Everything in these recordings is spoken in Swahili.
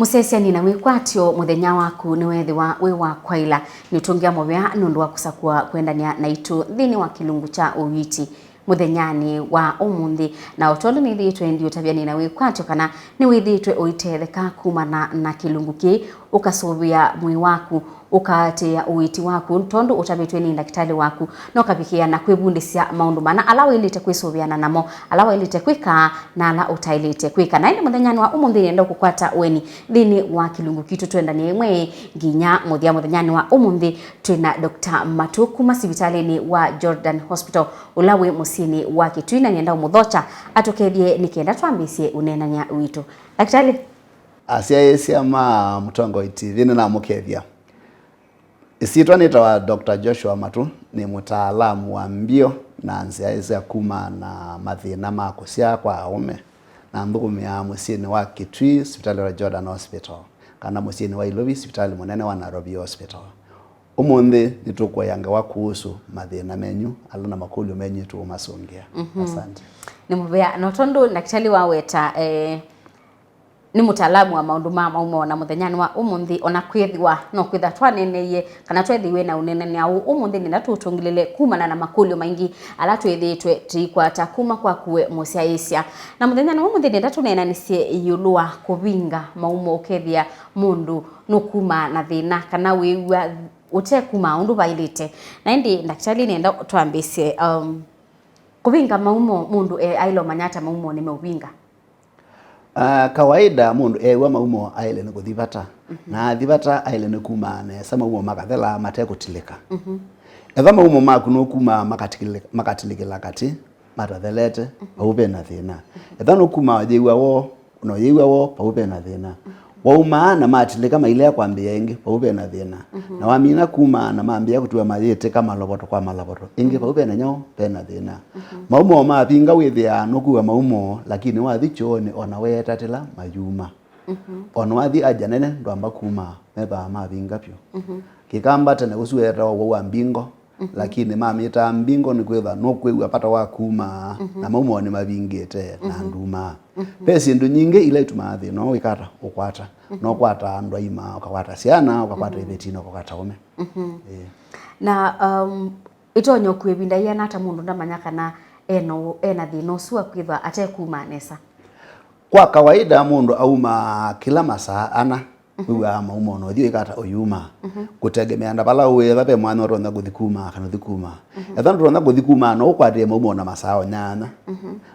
Musesiani na wikwatio muthenya waku ni wethiwa wi wa kwaila ni utungia mobya nundu wa kusakua kwendania na itu thini wa kilungu cha Uiiti muthenyani wa umuthi na utolo ni thitwe ndio tabiani na wikwatio kana ni withitwe uitetheka kumana na kilungu ki ukasuvia mwi waku ukatia Uiiti waku ntondu utabitwe ni daktari waku no kabikia na kwibundisia maundu mana alawa ilite kwisuviana namo alawa ilite kwika na ala utailite kwika na indi muthenyani wa umuthi nenda kukwata weni thini wa kilungu kitu twenda ni imwe nginya muthia muthenyani wa umuthi twina Dr. Matuku masibitalini wa Jordan Hospital ulawe musini wa Kitwina nenda umuthocha atukethie nikenda twambisie unenania witu daktari Asia mutongo TV na mukethia. Isitwa nitawa Dr. Joshua Matu ni mutaalamu wa mbio na nziaisa kuma na mathina makusia kwa aume na ndugumia musini wa Kitui hospitali wa Jordan Hospital kana musini wa Ilobi hospitali munene wa Nairobi Hospital. Umundi nitukwa yanga wa kuhusu mathina menyu aluna makulio menyu tu masongia. Asante. Ni mubea notondo daktari wa weta ni mutaalamu wa maundu ma Maumao na muthenyani wa umuthi ona kwithiwa no kwitha twaneneye kana twethiwe na unenene au umuthi ni natutungilile kumana na makulio maingi ala twethitwe tikwata kuma kwa kuwe musiaisia na muthenyani wa umuthi ni ndatunenanisie yulua Kuvinga Maumao ukethia mundu nukuma na thina kana wiwa utekuma undu bailite na indi daktari nenda twambisie Kuvinga Maumao mundu ailo manyata Maumao ni meuvinga. Kawaida mundu ewa Maumao aile ni kuthivata na thivata aile ni kumane sama Maumao makathela matekutilika eva Maumao maku no kuma makatilikila kati matathelete paupe na thina etha no kuma yewa wo paupe na thina wauma na matilika maile kwambia ingi paupe na thina na wamina kuma na maambia kutua mayete kama loboto kwa malaboto ingi paupe na nyo pena thina Maumao mapinga withia nokuwa Maumao lakini wathichoni ona wetatila mayuma ona wathi ajanene ndwamba kuma meba mapinga pyo kikamba tene gusueta wa mbingo lakini mamita mbingo ni kwetha no kwewa pata wa kuma na Maumao ni mabingete na nduma pesi ndu nyingi ile tumathi no wikata ukwata no kwata ndwaima ukakwata siana ukakwata ibetino ukakwata ume na itonyo kwibinda yana ata mundu ndamanyaka na ena thino suwa kwitha atekuma nesa kwa kawaida mundu auma kila masaa ana uwa Maumao no thio ikata oyuma kutegemea ndabala wetha pe mwana ronda guthikuma kana thikuma etha ronda guthikuma no ukwatie Maumao na masaa nyana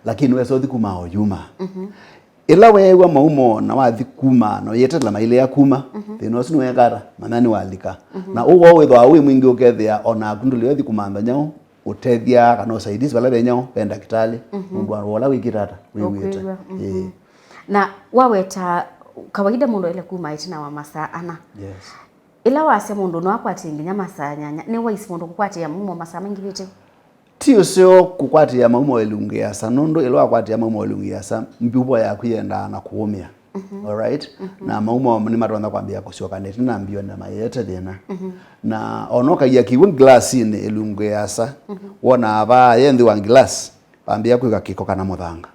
lakini weso thikuma oyuma ila wewa Maumao na wathikuma no yetela maile ya kuma thino sinu wekara manani walika na uwo wetha awi mwingi ukethia ona kunduli thikuma ndanyao utethia kana usaidisi bala benyao penda kitali mundu wala wikirata wiwita na waweta kawaida mundu ile kuma itina wa masaa ana ila wase mundu no akwati nginya masaa nyanya ni waisi mundu kukwati ya Maumao masaa mengi bite tio sio kukwati ya Maumao elungia sanondo ilo akwati ya Maumao elungia sa mbiubo ya kuyenda na kuumia alright na Maumao ni matonda kwambia kusioka neti na mbio na mayete dena na onoka ya kiwon glass ni elungia sa wona aba yendi wa glass pambia kwika kiko kana muthanga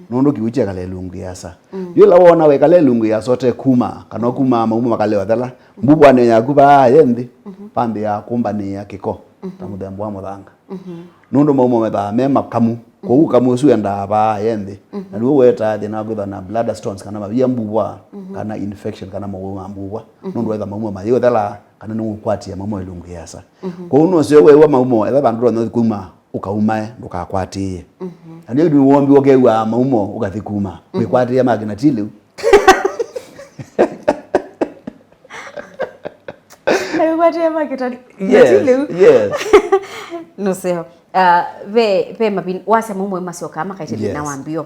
nondo kiuche kale elungia sa yola wona we kale elungia sote kuma kana kuma Maumao makale wadala mbubwa ne yakuba yendi pambia kumbani ya kiko tamuthembo wa muthanga nondo Maumao meba mema kamu ko kamu su enda ba yendi na duwe weta thina gwitha na bladder stones kana mabia mbubwa kana infection kana Maumao mbubwa nondo wetha Maumao mayo dala kana no kwatia Maumao elungia sa ko uno se wewa Maumao eba bandu no kuma ukaumae ndukakwatie ndio ndu wombi wokewa Maumao ukathikuma kwikwatia magina tilu kwikwatia magina yes no seo ve mabin wase Maumao masioka makaitili na wambio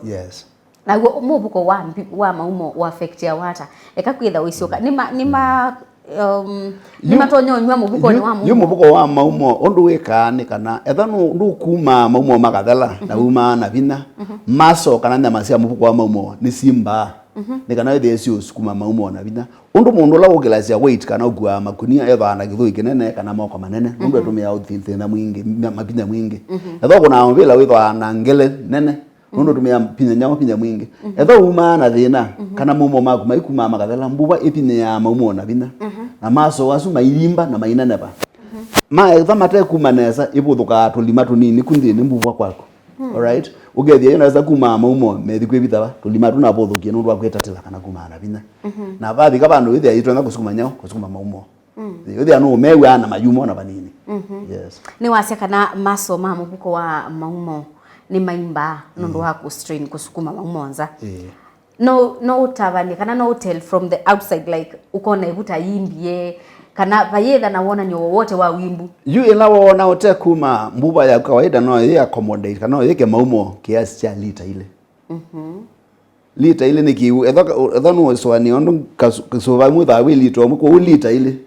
na mubuko wa Maumao wa affect ya wata ekakwitha wisioka ni matonyonywa mubuko ni wa Maumao mubuko wa Maumao ondu wekane kana etha ndu kuma Maumao makathela na uma na vina maso kana nyama cia mubuko wa Maumao ni simba ni kana ethio sukuma Maumao na vina undu mundu la ugilacia weight kana ugua makunia etha na githui kinene kana moko manene ndu atumia outfit na mwingi mapinya mwingi etha kuna ambila witwa na ngele nene nondo tumia pinya nyama pinya mwingi etha uma na thina kana mumo maku maikuma makathela mbuba ipinya ya maumo na bina na maso wasu mailimba na mainaneba ma etha mate kuma nesa ibuthuka tulima tunini kunthini mbuba kwako alright ugethia inaweza kuma maumo methi kwibitha tulima tunabuthukie nundu akwetatila kana kuma na bina na bathi kabandu ithia itwenga kusukuma nyao kusukuma maumo ithia no mewa na mayumo na banini yes ni wasia kana maso mamubuko wa maumo ni maimba nundu wa strain kusukuma maumonza no utavani kana no tell from the outside like ukona ibuta yimbie kana bayetha na wona ni wote wa wimbu yu ila wona ote kuma mbuba ya kawaida no ya accommodate kana yeke maumo kiasi cha lita ile lita ile ni kiu etha no so ni ondo kasova mu tha we lita mu ko lita ile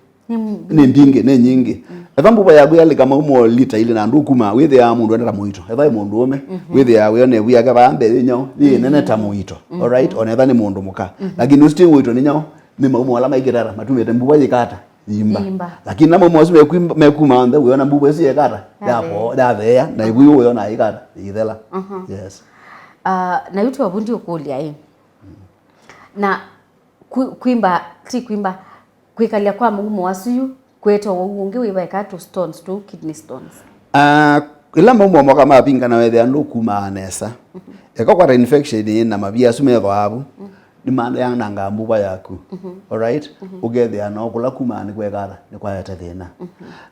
ni ndinge ne nyingi etha mbuba ya gya lika maumo lita ile na ndu kuma withe ya mundu endera muito etha mundu ome withe ya we ne buya ka bambe nyao ni nene ta muito all right ona etha ni mundu muka lakini usti muito ni nyao ni maumo ala maigirara matumete mbuba yikata yimba lakini na maumo asu mekuma ande we ona mbuba esi yikata yapo davea na ibuyo we ona yikata ithela yes na yutu wabundi okulia na kuimba kwikalia kwa maumo asuyu kweto unge wibaika to stones to kidney stones ila maumo moka mapinga na wethe andu kuma nesa eko kwa infection na mabia sume thabu ni manda yang nanga mbuba yaku all right ugethe ana okula kuma ni kwegara ni kwayata thina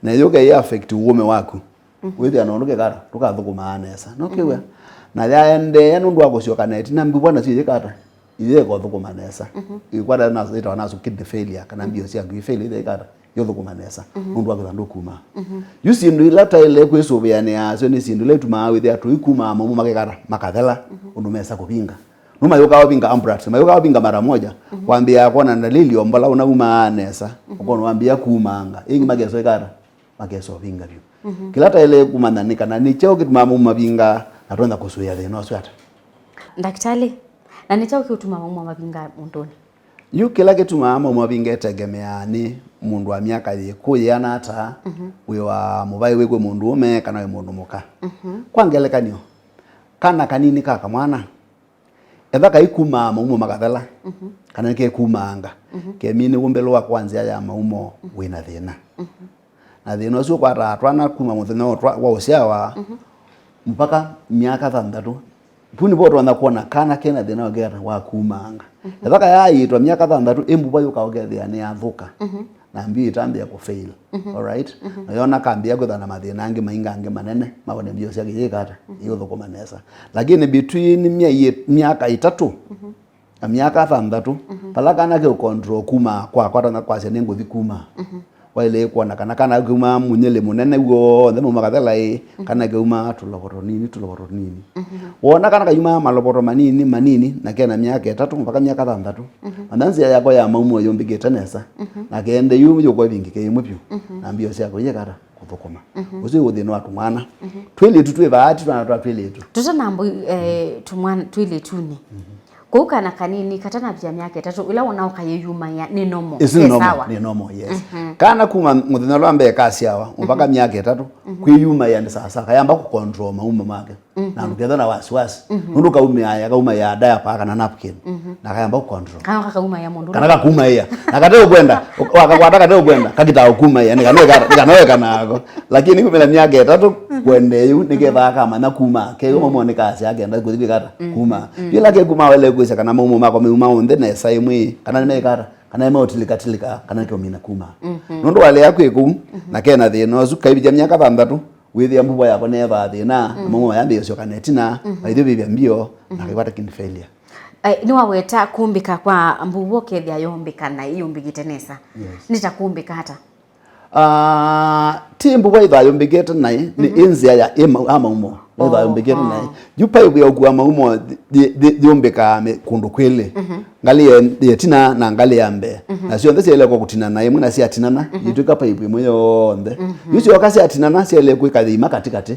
na yoge ya affect uome waku wethe ana onduke gara tukathukuma nesa no kiwe na yaende nundu agocio neti na mbuba na cije kata ile ko thukuma nesa ikwada na zita na kidney failure kana mbio cia ngi fail ile kata yothukuma nesa nundu agithandu kuma you see ndu ila taile kwisobeane acio ni sindu le tuma withe atu ikuma mamu makegara makathela undu mesa kupinga numa yoka wapinga ambrat mayoka wapinga mara moja kwambia kona dalili ombola unauma nesa ukono wambia kumanga ingi mageso ikara mageso pinga byo kila taile kumandanika na ni cheo kituma mamu mapinga atonda kusuya the no swata daktari na ni cheo kituma mamu mapinga mundoni yu kila kituma mamu mapinga tegemea ni mundu wa miaka yekuyana ata uyo wa mubai wekwe mundu ume kana we mundu muka kwangelekanio kana kanini kaka mwana etha kaikuma maumo makathela kana ke kumanga ke mini umbelo wa kwanzia ya maumo wina thina na thina ucio kwata twana kuma muthenya wa uciawa mpaka miaka 6 puni boto wana kuona kana kena thina ogera wa kumanga etha ka yaitwa miaka 6 embuba yuka ogethia ni athuka na mbi itambia ku fail all right na yona kambia kuthana mathina angi mainga angi manene mabone mbio cia gikata iyo thukuma nesa lakini between miaka 3 na miaka 6 pala kana ke control kuma kwa na kwase nenguthi kuma waile kuona kana kuma munyele munene uo ndemo makathela kana kuma tuloboro nini wona kana kayuma maloboro manini na kena miaka 3 mpaka miaka 6 ananzi yako ya maumo yombigete nesa na kende yumu yoko bingi ke imupyu na mbio cia kuyekara kuthukuma ucio uthino watu mwana twili tutwe baati twana twili tu tutanambo tumwana twili tuni kuka na kanini katana pia miaka 3 ila unao kayeyuma ya ni normal sawa ni normal yes kana kuma muthina lwambe kasi yawa mpaka miaka 3 kwiyuma ya ni sasa kayamba ku control mauma make na nduketha na wasiwasi nundu kauma ya diaper kana napkin na kayamba ku control kana kauma ya mundu kana kuma ya na kateo kwenda wakakwata kateo kwenda kakita kuma ya nikanoweka nako lakini kumela miaka 3 kwende yu niketha kama na kuma ke umo ni kasi yake nda kuthikata kuma ila ke kuma wale kwisa kana maumo mako meuma onde nesa imwe kana nimekara kana imautilika kana komina kuma nundu wale yakwiku na kena thina zuka ibija miaka 6 withia mbuba yako neva thina maumo yambio cio kanetina baithu bibia mbio na kikwata kidney failure ni waweta kumbika kwa mbubo kethia yombika na yombigite nesa nitakumbika hata timbu wa idha yombigete nai ni inzia ya maumo idha yombigete nai yupa yuko kwa maumo yombika kundu kwele ngali yetina na ngali yambe na sio ndese ile kwa kutina na yemwe na si atinana yituka pipe moyo onde yucio kasi atinana si ile kwa kadhima katikati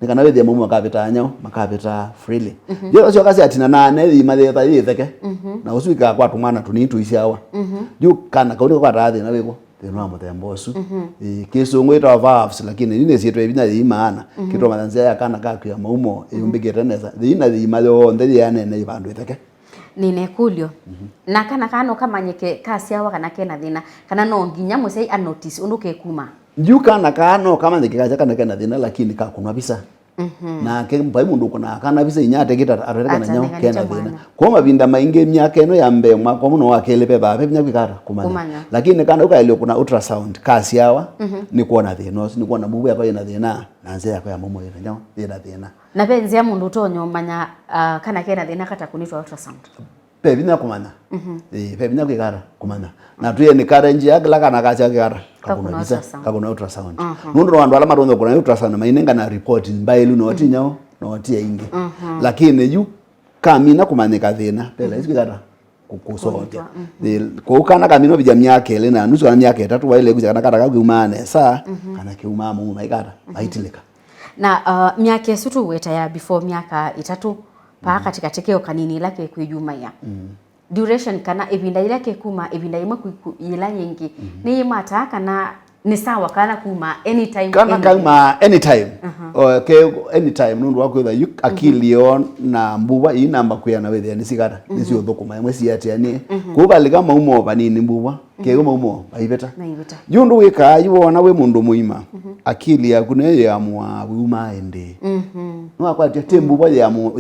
nikana wethi maumo makapita nyao makapita freely yo sio kasi atinana na ile mathe yitheke na usuika kwa tumana tunitu isiawa yu kana kauni kwa tathi na weko thina muthembosu kisongo ita valves lakini nine sietwe binya imana kitwa mathanzia ya kana kakuya Maumao yumbigite nesa thina thima yonthe yanene ibandu iteke nine kulio na kana kano kamanyike kasiawa kana kena thina kana no nginya musei a notice unduke kuma nju kana kano kamanyike kaja kana kena thina lakini kakunwa bisa na ke mbai mundu kuna kana bisa inyate kita arekana nyawo kena thina kwa mabinda mainge myaka eno ya mbemwa kwa muno wakelepe babe binya kwikara kumanya lakini kana ukaile kuna ultrasound kasiawa ni kuona thina ni kuona bubu yako ina thina na nze yako ya Maumao ina nyawo ina thina na benzia mundu tonyo manya kana kena thina kata kunitwa ultrasound pebinya kumanya pebinya kwikara kumanya na tuye ni kare nji yakila kana kacha kwikara kakuna ultrasound nundu wandu ala maronzo kuna ultrasound mainenga na report mbailu no tinyao no tie ingi lakini yu kamina kumanyika thina pela isikara kukusonja ko kana kamino bija myaka ile na nusu kana myaka 3 waile kuja kana kata kakumane sa kana kiuma mu maikara baitilika na myaka sutu weta ya before myaka 3 pa katika tekeo kanini lake kwijuma ya duration kana ibinda ilake kuma ibinda imwe ila nyingi ni mata kana ni sawa kana kuma anytime kana kama anytime okay anytime nundu wakwetha akilio na mbuba i namba kuyana wethia ni sigara ni cio thukuma imwe ciatiani kubalika Maumao banini mbuba kego Maumao baibeta yundu wika yuona we mundu muima akili yaku ne yamwa wuma ende no akwatia tembuba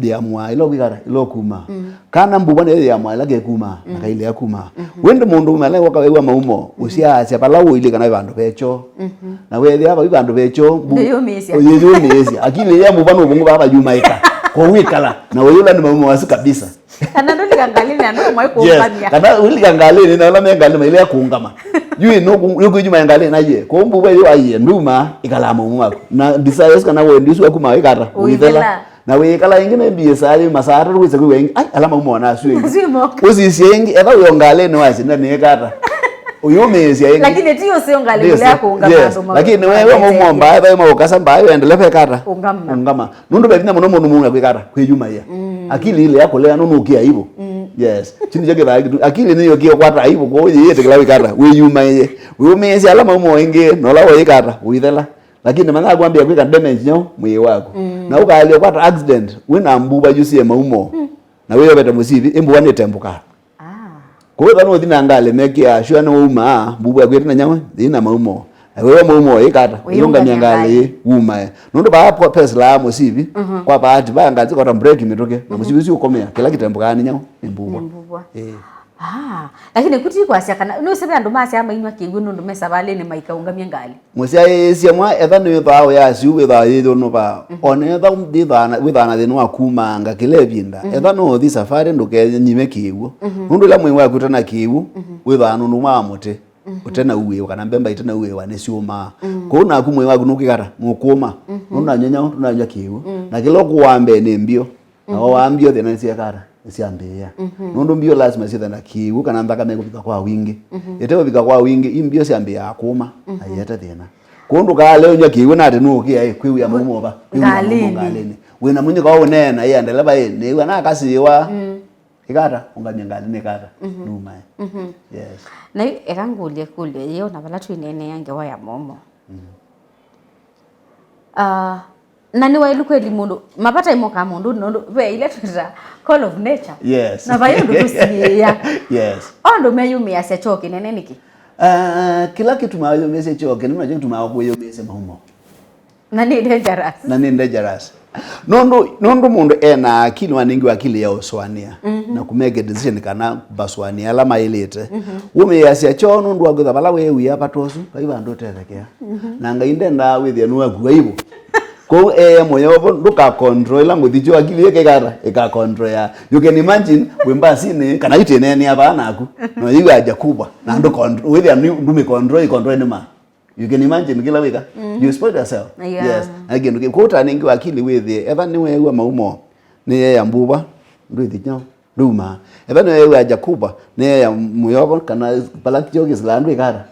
yamwa ilo wikara ilo kuma kana mbuba ne yamwa lage kuma nakaile yakuma wende mundu umale wakawewa Maumao usiacha palawo ile kana bandu becho na wethia aba bandu becho yo mesia akili ya mbuba no bungu baba yumaika ko wikala na weyula ni Maumao wasi kabisa kana ndo likangalini ando mwa kuungania kana ulikangalini na wala mengalima ile kuungama yui no yukujuma ngalini na ye ko mbuba yo aye nduma ikala Maumao na desires kana we ndisu akuma ikara uithela na we kala ingine biesari masara ruweze kwengi ai ala Maumao na suwe usisiengi eba yo ngalini wasi na nekata uyomezi yengi lakini tio sio ngalini ya kuungama ndo lakini wewe Maumao mbaya bae mawokasa mbaya endelea pekata ungama nundu betina muno mundu munga kwikara kwijuma ya akili ile yako lea nunu ukia hivyo yes chini jage ba akili niyo kia kwata hivyo ko yete kila wikara we yuma ye we umezi ala Maumao inge nola we ikara uithela lakini mana kwambia kwika damage nyo mwe wako na ukalio kwata accident wina mbuba jusie Maumao na wewe beta musivi embuwa ne tembuka kwa thano thina ngale mekia shwa no uma mbuba kwete na nyawe thina Maumao wewe Maumao ikata yunga nyangale uma nundu ba pesla musivi kwa bahati bangazi kwa break imetoke na musivi sio komea kila kitembukani nyawo imbuba lakini kuti kwa sia kana no sebe ando masi ama inywa kigu nundu mesa bale ni maika ungamia ngali musia yesia mwa ethano yothawo ya siwe tha yitho no ba one tha ndithana withana thino akuma nga kilebinda ethano thi safari nduke nyime kigu nundu la mwe wa kutana kigu withana no ma muti utena uwe kana mbemba itena uwe wane ciuma ko na kumwe waku nukigara mukuma nuna nyenya tunanya kiwu na kiloko wambe ni mbio na wambio thina ciakara ciambia nundu mbio lazima cithe na kiwu kana mbaka megubika kwa wingi yetewe bika kwa wingi imbio ciambia akuma ayeta thina kundu ka leo nya kiwu na ati nukia kwiwu ya Maumao ba ngalini wina munyi kwa unena yandela ba ni wana kasiwa ikata ungamya ngalini kata numa yes na ekangulie kulie yo na bala twinene yange wa ya Maumao na ni wailu kweli mundu mapata imoka mundu nondo we ile tuza call of nature yes na bayo ndo tusiya yes ondo meyumi ya sechoki nene niki kila kitu mayo mese choke ni mnaje tumakuyo mese Maumao na ni dangerous nondo mundu ena akili waningi wakili ya oswania na kumege decision kana baswania ala mailete ume yasia chono ndo agutha bala wewe ya patosu baiba ndo terekea na ngainde nda withia no agua ibo ko moyo nduka control la nguthicho akili yake gara eka control ya you can imagine wemba sine kana itene ni abana aku no yiwa aja kubwa na ndo control withia ndume control ni ma you can imagine kila wika you spoil yourself yes again ko utaningi wakili withie eva ni wewe Maumao ni ya mbuba ndwithio nduma eva ni wewe aja kubwa ni ya muyobo kana balaki jogi slandu ikara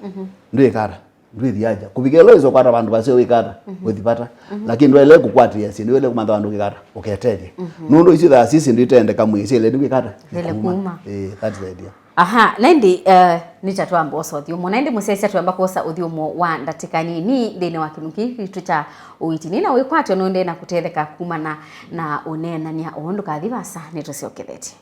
ndwikara ndwithiaja kubigelo izo kwata bandu base wikara withipata lakini ndwele kukwatia si ndwele kumantha bandu kikara uketeje nundu ici tha sisi nditende kamwisi ile ndwikara ile kuma that's the idea aha naindi nitatwa mboso thiumo naindi musese twamba kosa uthiumo wa ndatika nini thini wa kinungi gitu cha Uiiti nina wikwatyo nonde na kutetheka kumana na unenania undu kathivasa nituciokethete